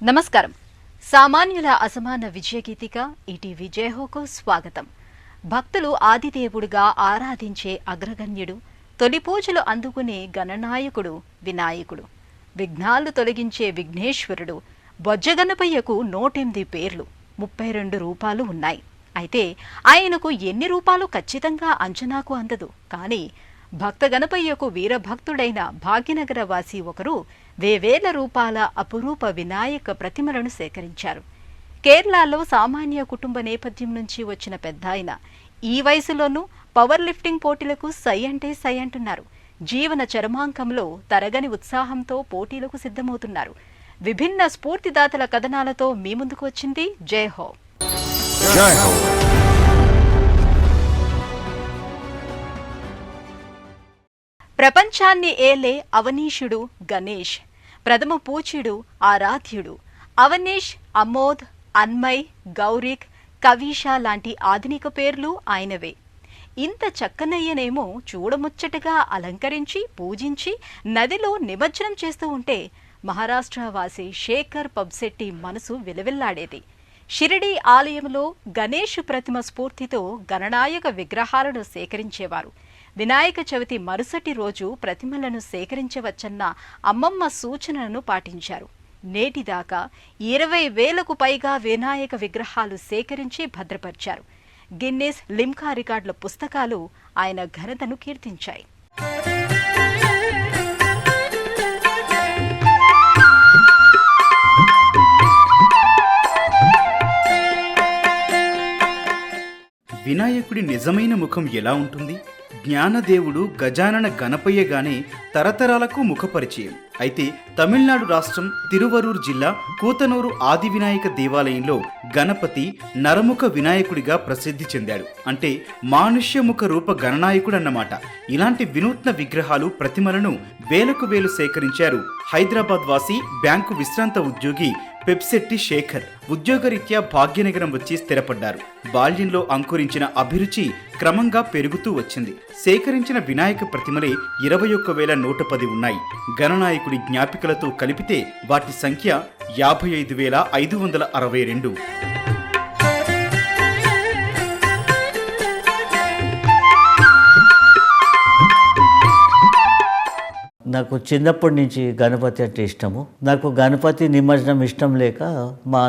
నమస్కారం. సామాన్యుల అసమాన విజయగీతిక ఈటీవీ జయహోకు స్వాగతం. భక్తులు ఆదిదేవుడిగా ఆరాధించే అగ్రగణ్యుడు, తొలి పూజలు అందుకునే గణనాయకుడు వినాయకుడు, విఘ్నాలు తొలగించే విఘ్నేశ్వరుడు. బొజ్జగణపయ్యకు 108 పేర్లు, 32 రూపాలు ఉన్నాయి. అయితే ఆయనకు ఎన్ని రూపాలు ఖచ్చితంగా అంచనాకు అందదు. కానీ భక్త గణపయ్యకు వీరభక్తుడైన భాగ్యనగర వాసి ఒకరు వేవేల రూపాల అపురూప వినాయక ప్రతిమలను సేకరించారు. కేరళలో సామాన్య కుటుంబ నేపథ్యం నుంచి వచ్చిన పెద్దాయన ఈ వయసులోనూ పవర్ లిఫ్టింగ్ పోటీలకు సై అంటే సై అంటున్నారు. జీవన చరమాంకంలో తరగని ఉత్సాహంతో పోటీలకు సిద్ధమవుతున్నారు. విభిన్న స్ఫూర్తిదాతల కథనాలతో మీ ముందుకు వచ్చింది జయహో. ప్రపంచాన్ని ఏలే అవనీషుడు గణేష్, ప్రథమ పూజ్యుడు ఆరాధ్యుడు. అవనీష్, అమోద్, అన్మయ్, గౌరిక్, కవీష లాంటి ఆధునిక పేర్లు ఆయనవే. ఇంత చక్కనయ్యనేమో చూడముచ్చటగా అలంకరించి పూజించి నదిలో నిమజ్జనం చేస్తూ ఉంటే మహారాష్ట్ర వాసి శేఖర్ పబ్శెట్టి మనసు విలవిల్లాడేది. షిరిడీ ఆలయంలో గణేష్ ప్రతిమ స్ఫూర్తితో గణనాయక విగ్రహాలను సేకరించేవారు. వినాయక చవితి మరుసటి రోజు ప్రతిమలను సేకరించవచ్చన్న అమ్మమ్మ సూచనలను పాటించారు. నేటిదాకా 20,000కు పైగా వినాయక విగ్రహాలు సేకరించి భద్రపరిచారు. గిన్నెస్, లిమ్కా రికార్డుల పుస్తకాలు ఆయన ఘనతను కీర్తించాయి. వినాయకుడి నిజమైన ముఖం ఎలా ఉంటుంది? జ్ఞానదేవుడు గజానన గణపయ్యగానే తరతరాలకు ముఖపరిచయం. అయితే తమిళనాడు రాష్ట్రం తిరువరూర్ జిల్లా కూతనూరు ఆది వినాయక దేవాలయంలో గణపతి నరముఖ వినాయకుడిగా ప్రసిద్ధి చెందాడు. అంటే మానుష్యముఖ రూప గణనాయకుడు అన్నమాట. ఇలాంటి వినూత్న విగ్రహాలు, ప్రతిమలను వేలకు వేలు సేకరించారు హైదరాబాద్ వాసి బ్యాంకు విశ్రాంత ఉద్యోగి పెప్శెట్టి శేఖర్. ఉద్యోగరీత్యా భాగ్యనగరం వచ్చి స్థిరపడ్డారు. బాల్యంలో అంకురించిన అభిరుచి క్రమంగా పెరుగుతూ వచ్చింది. సేకరించిన వినాయక ప్రతిమలే 21,110 ఉన్నాయి. గణనాయకుడి జ్ఞాపికలతో కలిపితే వాటి సంఖ్య 55,562. నాకు చిన్నప్పటి నుంచి గణపతి అంటే ఇష్టము. నాకు గణపతి నిమజ్జనం ఇష్టం లేక మా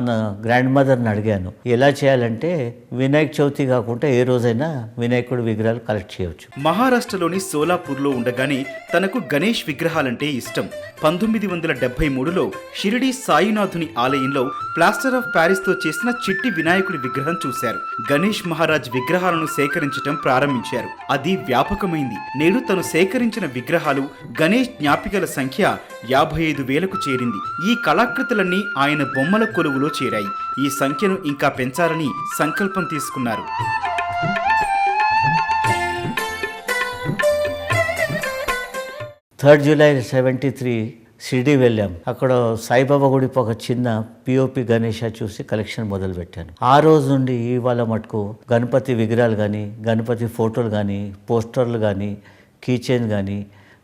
గ్రాండ్ మదర్ని అడిగాను, ఎలా చేయాలంటే వినాయక చవితి కాకుండా ఏ రోజైనా వినాయకుడి విగ్రహాలు కలెక్ట్ చేయవచ్చు. మహారాష్ట్రలోని సోలాపూర్లో ఉండగానే తనకు గణేష్ విగ్రహాలంటే ఇష్టం. 1973లో షిరిడీ సాయినాథుని ఆలయంలో ప్లాస్టర్ ఆఫ్ ప్యారిస్తో చేసిన చిట్టి వినాయకుడి విగ్రహం చూశారు. గణేష్ మహారాజ్ విగ్రహాలను సేకరించడం ప్రారంభించారు. అది వ్యాపకమైంది. నేడు తను సేకరించిన విగ్రహాలు, గణేష్ జ్ఞాపికల సంఖ్య 55,000కు చేరింది. ఈ కళాకృతులన్నీ ఆయన బొమ్మల కొలువులో చేరాయి. ఈ సంఖ్యను ఇంకా పెంచాలని సంకల్పం తీసుకున్నారు. July 3, 1973 షిరిడీ వెళ్ళాం. అక్కడ సాయిబాబా గుడి ఒక చిన్న పిఓపి గణేష చూసి కలెక్షన్ మొదలు పెట్టాను. ఆ రోజు నుండి ఇవాళ మటుకు గణపతి విగ్రహాలు కానీ, గణపతి ఫోటోలు కానీ, పోస్టర్లు కానీ, కీచైన్ కానీ,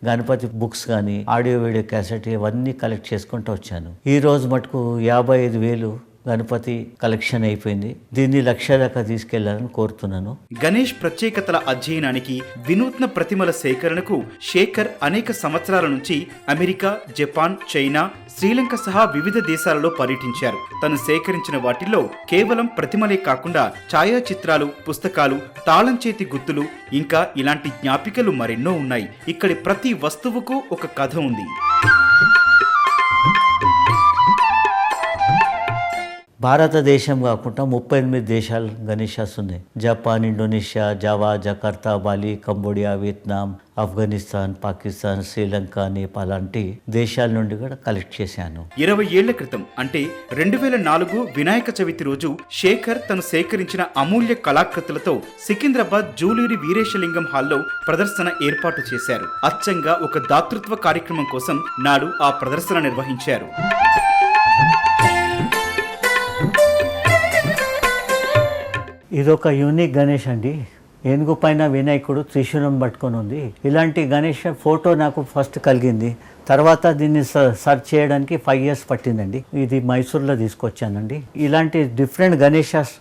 గణపతి బుక్స్ కానీ, ఆడియో వీడియో క్యాసెట్ ఇవన్నీ కలెక్ట్ చేసుకుంటూ వచ్చాను. ఈ రోజు మటుకు 55,000 గణపతి కలెక్షన్ అయిపోయింది. దీన్ని 1,00,000 దాకా తీసుకెళ్లాలని కోరుతున్నాను. గణేష్ ప్రత్యేకతల అధ్యయనానికి, వినూత్న ప్రతిమల సేకరణకు శేఖర్ అనేక సంవత్సరాల నుంచి అమెరికా, జపాన్, చైనా, శ్రీలంక సహా వివిధ దేశాలలో పర్యటించారు. తను సేకరించిన వాటిల్లో కేవలం ప్రతిమలే కాకుండా ఛాయాచిత్రాలు, పుస్తకాలు, తాళం చేతి గుర్తులు, ఇంకా ఇలాంటి జ్ఞాపికలు మరెన్నో ఉన్నాయి. ఇక్కడి ప్రతి వస్తువుకు ఒక కథ ఉంది. భారతదేశం కాకుండా 38 దేశాలు గణేశాస్ ఉన్నాయి. Japan, Indonesia, Java, Jakarta, Bali, Cambodia, Vietnam, Afghanistan, Pakistan, Sri Lanka, Nepal లాంటి దేశాల నుండి కూడా కలెక్ట్ చేశాను. 20 ఏళ్ల క్రితం అంటే 2004 వినాయక చవితి రోజు శేఖర్ తను సేకరించిన అమూల్య కళాకృతులతో సికింద్రాబాద్ జూలూరి వీరేశలింగం హాల్లో ప్రదర్శన ఏర్పాటు చేశారు. అచ్చంగా ఒక దాతృత్వ కార్యక్రమం కోసం నాడు ఆ ప్రదర్శన నిర్వహించారు. ఇదొక యూనిక్ గణేష్ అండి. ఏనుగు పైన వినాయకుడు త్రిశూలం పట్టుకొని ఉంది. ఇలాంటి గణేష్ ఫోటో నాకు ఫస్ట్ కలిగింది. తర్వాత దీన్ని సర్చ్ చేయడానికి 5 years పట్టిందండి. ఇది మైసూర్లో తీసుకొచ్చానండి. ఇలాంటి డిఫరెంట్ గణేషాస్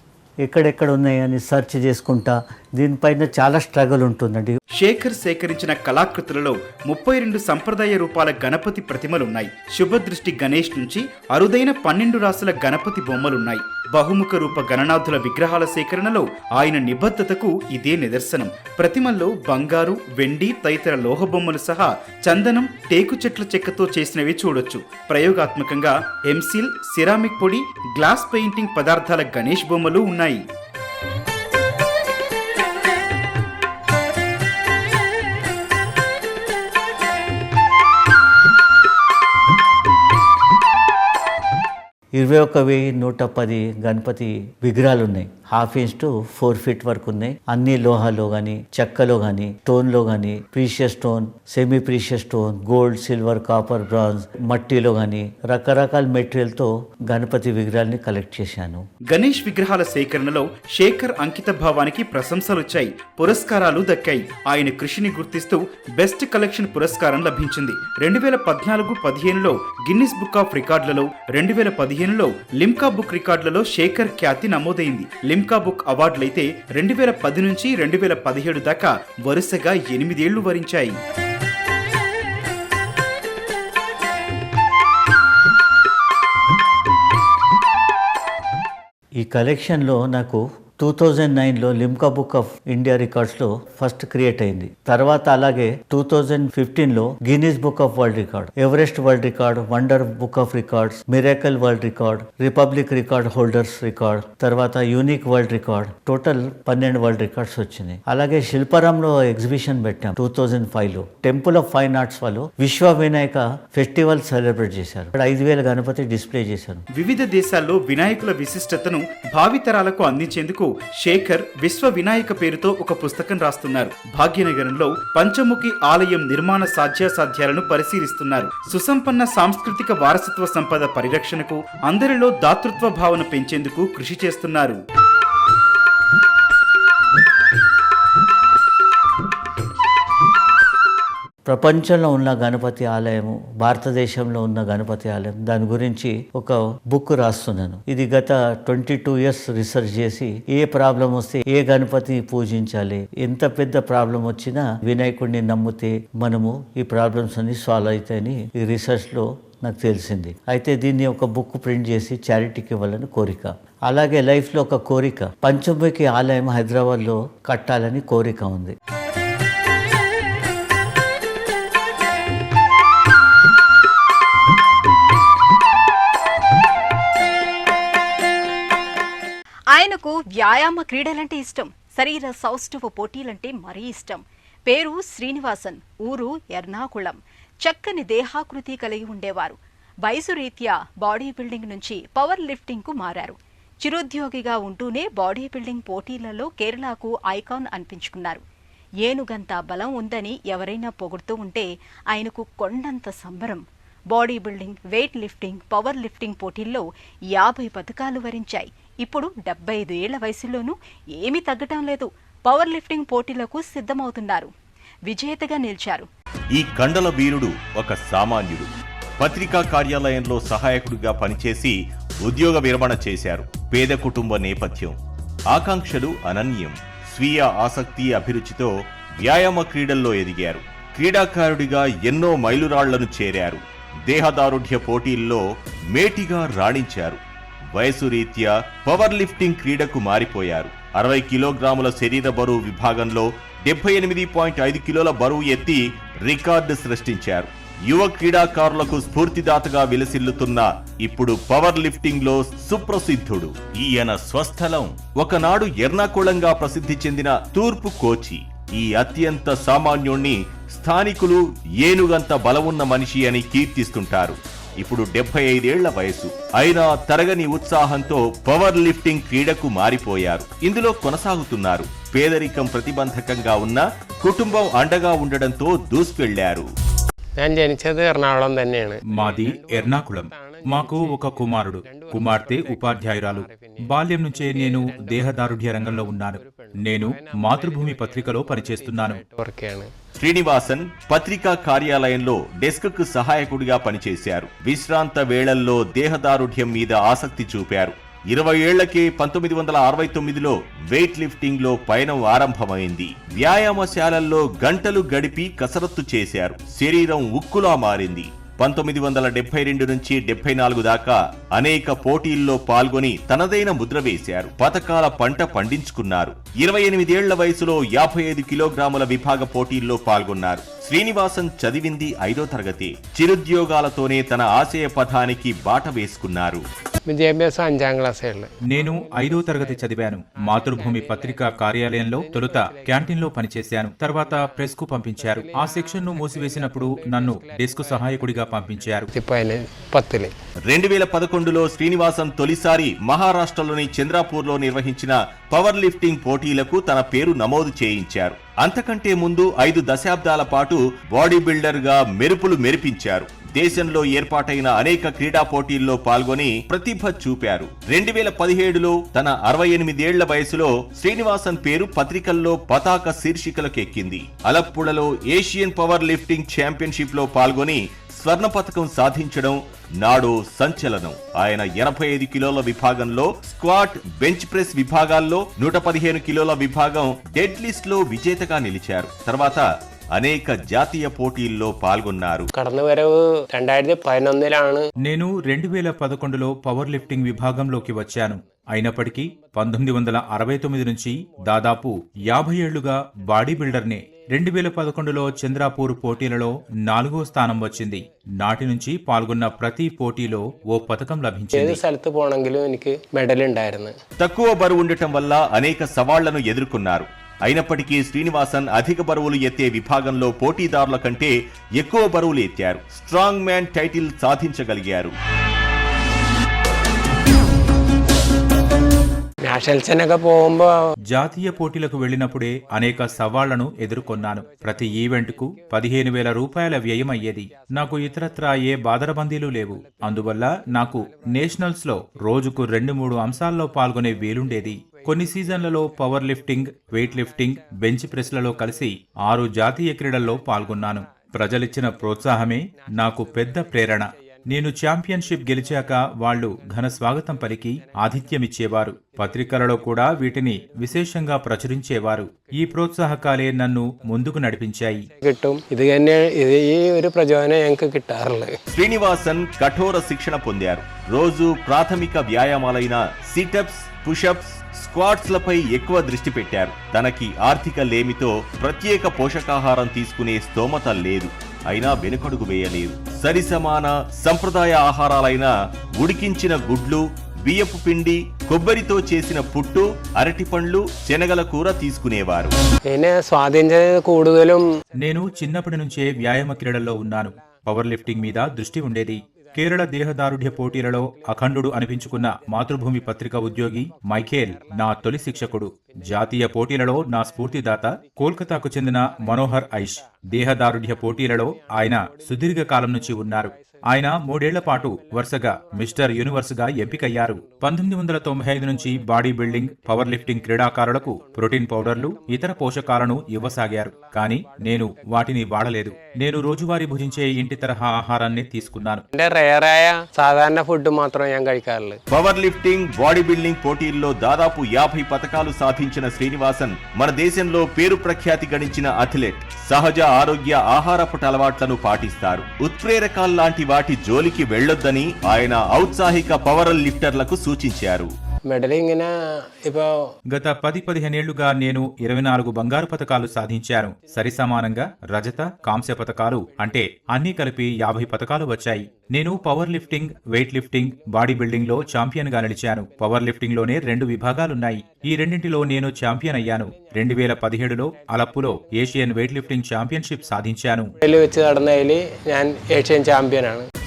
ఎక్కడెక్కడ ఉన్నాయని సెర్చ్ చేసుకుంటా దీనిపైన చాలా స్ట్రగుల్ ఉంటుందండి. శేఖర్ సేకరించిన కళాకృతులలో 32 సంప్రదాయ రూపాల గణపతి ప్రతిమలున్నాయి. శుభదృష్టి గణేష్ నుంచి అరుదైన 12 రాసుల గణపతి బొమ్మలున్నాయి. బహుముఖ రూప గణనాథుల విగ్రహాల సేకరణలో ఆయన నిబద్ధతకు ఇదే నిదర్శనం. ప్రతిమల్లో బంగారు, వెండి తదితర లోహ బొమ్మలు సహా చందనం, టేకు చెట్ల చెక్కతో చేసినవి చూడొచ్చు. ప్రయోగాత్మకంగా ఎంసిల్, సిరామిక్ పొడి, గ్లాస్ పెయింటింగ్ పదార్థాల గణేష్ బొమ్మలు ఉన్నాయి. ఇరవై 21,110 గణపతి విగ్రహాలు ఉన్నాయి. 1/2 inch to 4 feet వరకు ఉన్నాయి. అన్ని లోహాలో కానీ, చెక్కలో కానీ, స్టోన్లో కానీ, precious stone, semi precious stone, gold, silver, copper, bronze, మట్టిలో కానీ రకరకాల మెటీరియల్తో గణపతి విగ్రహాలని కలెక్ట్ చేశాను. గణేష్ విగ్రహాల సేకరణలో శేఖర్ అంకిత భావానికి ప్రశంసలొచ్చాయి, పురస్కారాలు దక్కాయి. ఆయన కృషిని గుర్తిస్తూ బెస్ట్ కలెక్షన్ పురస్కారం లభించింది. 2014-15లో గిన్నిస్ బుక్ ఆఫ్ రికార్డులలో, 2015లో లిమ్కా బుక్ రికార్డులలో శేఖర్ ఖ్యాతి నమోదైంది. లిమ్కా బుక్ అవార్డులైతే 2010 నుంచి 2017 దాకా వరుసగా 8 ఏళ్లు వరించాయి. ఈ కలెక్షన్లో నాకు 2009లో లిమ్కా బుక్ ఆఫ్ ఇండియా రికార్డ్స్లో ఫస్ట్ క్రియేట్ అయింది. తర్వాత అలాగే 2015లో Guinness book of world record, Everest world record, wonder book of records, miracle world record, republic record holders record, తర్వాత unique world record, total 12 world records వచ్చినాయి. అలాగే శిల్పారాంలో exhibition పెట్టాం 2005లో. టెంపుల్ ఆఫ్ ఫైన్ ఆర్ట్స్ వాళ్ళు విశ్వ వినాయక ఫెస్టివల్ సెలబ్రేట్ చేశారు. 5,000 Ganapati display చేశారు. వివిధ దేశాల్లో వినాయకుల విశిష్టతను భావితరాలకు అందించేందుకు శేఖర్ విశ్వ వినాయక పేరుతో ఒక పుస్తకం రాస్తున్నారు. భాగ్యనగరంలో పంచముఖి ఆలయం నిర్మాణ సాధ్యాసాధ్యాలను పరిశీలిస్తున్నారు. సుసంపన్న సాంస్కృతిక వారసత్వ సంపద పరిరక్షణకు, అందరిలో దాతృత్వ భావన పెంచేందుకు కృషి చేస్తున్నారు. ప్రపంచంలో ఉన్న గణపతి ఆలయము, భారతదేశంలో ఉన్న గణపతి ఆలయం, దాని గురించి ఒక బుక్ రాస్తున్నాను. ఇది గత 22 years రీసెర్చ్ చేసి ఏ ప్రాబ్లం వస్తే ఏ గణపతి పూజించాలి, ఎంత పెద్ద ప్రాబ్లం వచ్చినా వినాయకుడిని నమ్మితే మనము ఈ ప్రాబ్లమ్స్ అన్ని సాల్వ్ అవుతాయని ఈ రీసెర్చ్లో నాకు తెలిసింది. అయితే దీన్ని ఒక బుక్ ప్రింట్ చేసి చారిటీకి ఇవ్వాలని కోరిక. అలాగే లైఫ్లో ఒక కోరిక, పంచముఖి ఆలయం హైదరాబాద్లో కట్టాలని కోరిక ఉంది. ఆయనకు వ్యాయామ క్రీడలంటే ఇష్టం, శరీర సౌష్ఠవ పోటీలంటే మరీ ఇష్టం. పేరు శ్రీనివాసన్, ఊరు ఎర్నాకుళం. చక్కని దేహాకృతి కలిగి ఉండేవారు. వయసు రీత్యా బాడీ బిల్డింగ్ నుంచి పవర్ లిఫ్టింగ్ కు మారారు. చిరుద్యోగిగా ఉంటూనే బాడీ బిల్డింగ్ పోటీలలో కేరళకు ఐకాన్ అనిపించుకున్నారు. ఏనుగంత బలం ఉందని ఎవరైనా పొగుడుతూ ఉంటే ఆయనకు కొండంత సంబరం. Body building, weight lifting, power lifting పోటీల్లో 50 పథకాలు వరించాయి. ఇప్పుడు 75 ఏళ్ల వయసులోనూ ఏమీ తగ్గటం లేదు. పవర్ లిఫ్టింగ్ పోటీలకు సిద్ధమవుతున్నారు. విజేతగా నిలిచారు. ఈ కండల వీరుడు ఒక సామాన్యుడు. పత్రికా కార్యాలయంలో సహాయకుడిగా పనిచేసి ఉద్యోగ విరమణ చేశారు. పేద కుటుంబ నేపథ్యం, ఆకాంక్షలు అనన్యం. స్వీయ ఆసక్తి, అభిరుచితో వ్యాయామ క్రీడల్లో ఎదిగారు. క్రీడాకారుడిగా ఎన్నో మైలురాళ్లను చేరారు. దేహదారుఢ్య పోటీల్లో మేటిగా రాణించారు. వయసు రీత్యా పవర్ లిఫ్టింగ్ క్రీడకు మారిపోయారు. 60 కిలోగ్రాముల శరీర బరువు విభాగంలో 78.5 కిలోల బరువు ఎత్తి రికార్డు సృష్టించారు. యువ క్రీడాకారులకు స్ఫూర్తిదాతగా విలసిల్లుతున్న ఇప్పుడు పవర్ లిఫ్టింగ్ లో సుప్రసిద్ధుడు. ఈయన స్వస్థలం ఒకనాడు ఎర్నాకుళంగా ప్రసిద్ధి చెందిన తూర్పు కోచి. ఈ అత్యంత సామాన్యుణ్ణి స్థానికులు ఏనుగంత బలమున్న మనిషి అని కీర్తిస్తుంటారు. ఇప్పుడు 75 ఏళ్ల వయసు అయినా తరగని ఉత్సాహంతో పవర్ లిఫ్టింగ్ క్రీడకు మారిపోయారు. ఇందులో కొనసాగుతున్నారు. పేదరికం ప్రతిబంధకంగా ఉన్న కుటుంబం అండగా ఉండడంతో దూసుకెళ్లారు. నేను జనించేది ఎర్నాకుళం తന്നെയാണ്. మాది ఎర్నాకుళం. మాకు ఒక కుమారుడు, కుమార్తె ఉపాధ్యాయురాలు. బాల్యం నుంచే నేను దేహదారుఢ్య రంగంలో ఉన్నాను. నేను మాతృభూమి పత్రికలో పనిచేస్తున్నాను. వర్క్ ആണ്. శ్రీనివాసన్ పత్రికా కార్యాలయంలో డెస్క్ సహాయకుడిగా పనిచేశారు. విశ్రాంత వేళల్లో దేహదారుఢ్యం మీద ఆసక్తి చూపారు. 20 ఏళ్లకే 1969లో వెయిట్ లిఫ్టింగ్ లో పయనం ఆరంభమైంది. వ్యాయామశాలల్లో గంటలు గడిపి కసరత్తు చేశారు. శరీరం ఉక్కులా మారింది. 1972 నుంచి 74 దాకా అనేక పోటీల్లో పాల్గొని తనదైన ముద్ర వేశారు. పతకాల పంట పండించుకున్నారు. 28 ఏళ్ల వయసులో 55 కిలోగ్రాముల విభాగ పోటీల్లో పాల్గొన్నారు. శ్రీనివాసన్ చదివింది 5వ తరగతి. చిరుద్యోగాలతోనే తన ఆశయ పథానికి బాట వేసుకున్నారు. విద్యాభ్యాసం 5ాం క్లాస్. నేను 5వ తరగతి చదివాను. మాతృభూమి పత్రికా కార్యాలయంలో తొలుత క్యాంటీన్ లో పనిచేశాను. తర్వాత ప్రెస్ కు పంపించారు. ఆ సెక్షన్ ను మూసివేసినప్పుడు నన్ను డెస్క్ సహాయకుడిగా పంపించారు. 2011లో శ్రీనివాసన్ తొలిసారి మహారాష్ట్రలోని చంద్రాపూర్లో నిర్వహించిన పవర్ లిఫ్టింగ్ పోటీలకు తన పేరు నమోదు చేయించారు. అంతకంటే ముందు 5 దశాబ్దాల పాటు బాడీ బిల్డర్ గా మెరుపులు మెరిపించారు. దేశంలో ఏర్పాటైన అనేక క్రీడా పోటీల్లో పాల్గొని ప్రతిభ చూపారు. 2017లో తన 68 ఏళ్ల వయసులో శ్రీనివాసన్ పేరు పత్రికల్లో పతాక శీర్షికలకెక్కింది. అలప్పుళలో ఏషియన్ పవర్ లిఫ్టింగ్ ఛాంపియన్షిప్ లో పాల్గొని స్వర్ణ పతకం సాధించడం నాడో సంచలనం. ఆయన 85 కిలోల విభాగంలో స్క్వాట్, బెంచ్ ప్రెస్ విభాగాల్లో 115 కిలోల విభాగం డెడ్ లిస్ట్ లో విజేతగా నిలిచారు. తర్వాత అనేక జాతీయ పోటీల్లో పాల్గొన్నారు. కడనవరవు 2011 నేను 2011లో పవర్ లిఫ్టింగ్ విభాగంలోకి వచ్చాను. అయినప్పటికీ 1969 నుంచి దాదాపు 50 ఏళ్లుగా బాడీ బిల్డర్నే. 2011లో చంద్రాపూర్ పోటీలలో 4వ స్థానం వచ్చింది. నాటి నుంచి పాల్గొన్న ప్రతి పోటీలో ఓ పతకం లభించింది. സ്ഥലത്ത് പോണെങ്കിലും എനിക്ക് മെഡൽ ഉണ്ടായിരുന്നു. తక్కువ బరువు ఉండటం వల్ల అనేక సవాళ్లను ఎదుర్కొన్నారు. అయినప్పటికీ శ్రీనివాసన్ అధిక బరువులు ఎత్తే విభాగంలో పోటీదారుల కంటే ఎక్కువ బరువులు ఎత్తారు. స్ట్రాంగ్ మ్యాన్ టైటిల్ సాధించగలిగారు. జాతీయ పోటీలకు వెళ్లినప్పుడే అనేక సవాళ్లను ఎదుర్కొన్నాను. ప్రతి ఈవెంట్ కు 15,000 రూపాయల వ్యయం అయ్యేది. నాకు ఇతరత్రా ఏ బాదరబందీలు లేవు. అందువల్ల నాకు నేషనల్స్ లో రోజుకు 2-3 అంశాల్లో పాల్గొనే వీలుండేది. కొన్ని సీజన్లలో power lifting, weight lifting, bench ప్రెస్లలో కలిసి 6 జాతీయ క్రీడల్లో పాల్గొన్నాను. ప్రజలిచ్చిన ప్రోత్సాహమే నాకు పెద్ద ప్రేరణ. నేను ఛాంపియన్షిప్ గెలిచాక వాళ్లు ఘన స్వాగతం పలికి ఆతిథ్యమిచ్చేవారు. పత్రికలలో కూడా వీటిని విశేషంగా ప్రచురించేవారు. ఈ ప్రోత్సాహకాలే నన్ను ముందుకు నడిపించాయి. శ్రీనివాసన్ కఠోర శిక్షణ పొందారు. రోజు ప్రాథమిక వ్యాయామాలైన సిటప్స్, పుషప్స్, స్క్వాట్స్ లపై ఎక్కువ దృష్టి పెట్టారు. తనకి ఆర్థిక లేమితో ప్రత్యేక పోషకాహారం తీసుకునే స్తోమత లేదు. అయినా వెనుకడుగు వేయలేదు. సరిసమాన సంప్రదాయ ఆహారాలైన ఉడికించిన గుడ్లు, బియ్యపు పిండి, కొబ్బరితో చేసిన పుట్టు, అరటి పండ్లు, శనగల కూర తీసుకునేవారు. నేను చిన్నప్పటి నుంచే వ్యాయామ క్రీడల్లో ఉన్నాను. పవర్ లిఫ్టింగ్ మీద దృష్టి ఉండేది. కేరళ దేహదారుఢ్య పోటీలలో అఖండుడు అనిపించుకున్న మాతృభూమి పత్రిక ఉద్యోగి మైఖేల్ నా తొలి శిక్షకుడు. జాతీయ పోటీలలో నా స్ఫూర్తిదాత కోల్కతాకు చెందిన మనోహర్ ఐష్. దేహదారుఢ్య పోటీలలో ఆయన సుదీర్ఘ కాలం నుంచి ఉన్నారు. ఆయన 3 ఏళ్ల పాటు వరుసగా మిస్టర్ యూనివర్స్ గా ఎంపికయ్యారు. 1995 నుంచి బాడీ బిల్డింగ్, పవర్ లిఫ్టింగ్ క్రీడాకారులకు ప్రోటీన్ పౌడర్లు, ఇతర పోషకాలను ఇవ్వసాగారు. కానీ నేను వాటిని వాడలేదు. నేను రోజువారీ భుజించే ఇంటి తరహా ఆహారాన్ని తీసుకున్నాను. సాధారణ ఫుడ్ మాత్రం పవర్ లిఫ్టింగ్, బాడీ బిల్డింగ్ పోటీల్లో దాదాపు 50 పతకాలు సాధించిన శ్రీనివాసన్ మన దేశంలో పేరు ప్రఖ్యాతి గడించిన అథ్లెట్. సహజ ఆరోగ్య ఆహారపు అలవాట్లను పాటిస్తారు. ఉత్ప్రేరకాల్లాంటి వాటి జోలికి వెళ్లొద్దని ఆయన ఔత్సాహిక పవర్ లిఫ్టర్లకు సూచించారు. గత 10-15 ఏళ్లుగా నేను 24 బంగారు పతకాలు సాధించాను. సరిసమానంగా రజత, కాంస్య పతకాలు అంటే అన్నీ కలిపి 50 పతకాలు వచ్చాయి. నేను power lifting, weight lifting, body building లో ఛాంపియన్ గా నిలిచాను. పవర్ లిఫ్టింగ్ లోనే 2 విభాగాలున్నాయి. ఈ రెండింటిలో నేను ఛాంపియన్ అయ్యాను. 2017లో అలప్పులో ఏషియన్ వెయిట్ లిఫ్టింగ్ ఛాంపియన్షిప్ సాధించాను.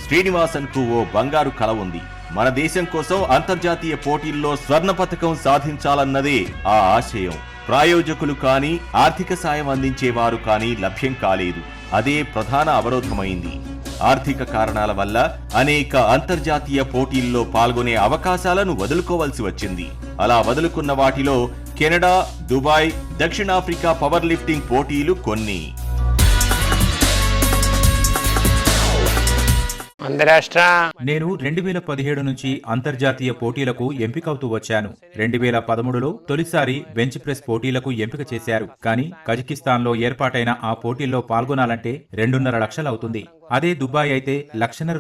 శ్రీనివాసన్ కు ఓ బంగారు కల ఉంది. మన దేశం కోసం అంతర్జాతీయ పోటీల్లో స్వర్ణ పతకం సాధించాలన్నదే ఆ ఆశయం. ప్రాయోజకులు కానీ, ఆర్థిక సాయం అందించేవారు కానీ లభ్యం కాలేదు. అదే ప్రధాన అవరోధమైంది. ఆర్థిక కారణాల వల్ల అనేక అంతర్జాతీయ పోటీల్లో పాల్గొనే అవకాశాలను వదులుకోవాల్సి వచ్చింది. అలా వదులుకున్న వాటిలో కెనడా, దుబాయ్, దక్షిణాఫ్రికా పవర్ లిఫ్టింగ్ పోటీలు కొన్ని. అంతరాష్ట్ర నేను 2017 నుంచి అంతర్జాతీయ పోటీలకు ఎంపికవుతూ వచ్చాను. 2013లో తొలిసారి బెంచ్ ప్రెస్ పోటీలకు ఎంపిక చేశారు. కానీ కజకిస్తాన్లో ఏర్పాటైన ఆ పోటీల్లో పాల్గొనాలంటే 2.5 లక్షలు అవుతుంది. అదే దుబాయ్ అయితే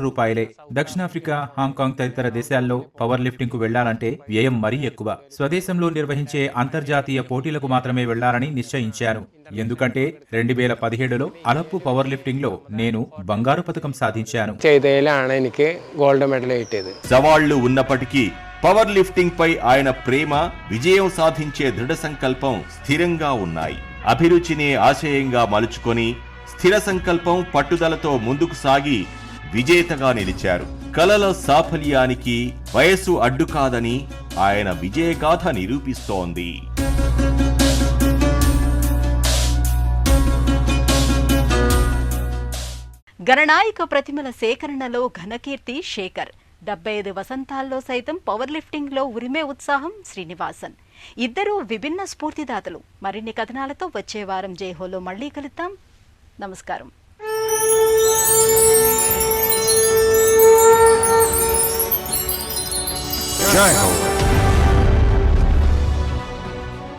రూపాయలే. దక్షిణాఫ్రికా, హాంకాంగ్ తదితర దేశాల్లో పవర్ లిఫ్టింగ్ కు వెళ్లాలంటే వ్యయం మరీ ఎక్కువ. స్వదేశంలో నిర్వహించే అంతర్జాతీయ పోటీలకు మాత్రమే వెళ్లాలని నిశ్చయించాను. ఎందుకంటే 2017లో అలప్పు పవర్ లిఫ్టింగ్ లో నేను బంగారు పతకం సాధించాను. ചെയ്തതിലാണ് എനിക്ക് గోల్డ్ మెడల్ കിട്ടിയത്. సవాళ్లు ఉన్నప్పటికీ పవర్ లిఫ్టింగ్ పై ఆయన ప్రేమ, విజయం సాధించే దృఢ సంకల్పం స్థిరంగా ఉన్నాయి. అభిరుచిని ఆశయంగా మలుచుకొని స్థిర సంకల్పం, పట్టుదలతో ముందుకు సాగి విజేతగా నిలిచారు. కలల సాఫల్యానికి వయస్సు అడ్డు కాదని ఆయన విజయగాథ నిరూపిస్తోంది. గణనాయక ప్రతిమల సేకరణలో ఘనకీర్తి శేఖర్. 75 వసంతాల్లో సైతం పవర్ లిఫ్టింగ్ లో ఉరిమే ఉత్సాహం శ్రీనివాసన్. ఇద్దరూ విభిన్న స్ఫూర్తిదాతలు. మరిన్ని కథనాలతో వచ్చే వారం జైహోలో మళ్లీ కలుద్దాం. నమస్కారం.